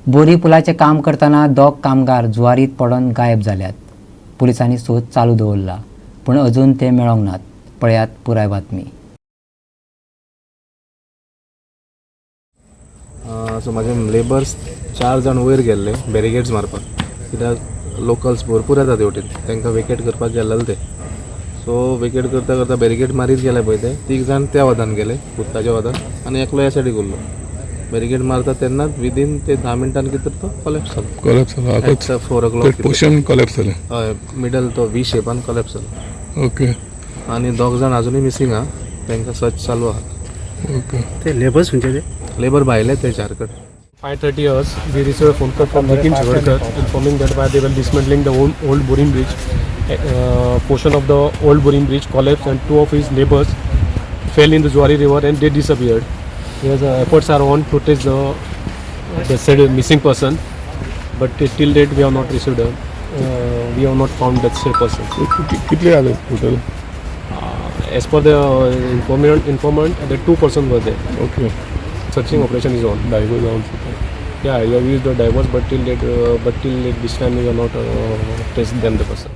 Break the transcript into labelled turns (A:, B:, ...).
A: बोरी पुलाचे काम करताना दोग कामगार जुवारीत पडून गायब जाल्यात. पुलिसांनी सोद चालू दवरला, पण अजून ते मेळोंक नात. पळयात पुराय बातमी.
B: सो माझे लेबर्स 4 जाण वयर गेल्ले बॅरिकेड्स मारपाक, कित्याक लोकल्स भरपूर येतात हेवटेन, तांकां वेकेट करपाक गेल्ले ते. सो वेकेट करता करता बॅरिकेड मारीत गेले पळय ते 3 जाण त्या वादान गेले उदकाच्या वादान, आनी एकलो ह्या सायडीक उरलो. बॅरिकेड मारता तेन्नाच विदीन ते 10 मिनटान कितें तो कॉलेप्स जालो. 4 o'clock
C: पोर्शन कॉलेप्स जालें.
B: हय, मिडल तो V शेपान कॉलेप्स जालो.
C: ओके.
B: आनी 2 जाण अजुनूय मिसींग आहा, तांकां सर्च चालू आहा.
C: ओके.
B: ते लेबर्स खंयचे ते? लेबर भायले ते Jharkhand.
D: 5:30 hours, we received a phone call from Nitin Chavarkar informing that why they were dismantling the old boring bridge. Portion of the old boring bridge collapsed and 2 of his neighbors fell in the Zuari river and they disappeared. Efforts are on to trace the said missing person, but till date we have not received we have not found that said person.
C: कितले आले total?
D: As per the informant, the 2 persons were there.
C: Okay.
D: Searching operation is on.
C: Divers also.
D: Yeah, we have used the divers, but till this time we have not traced them the person.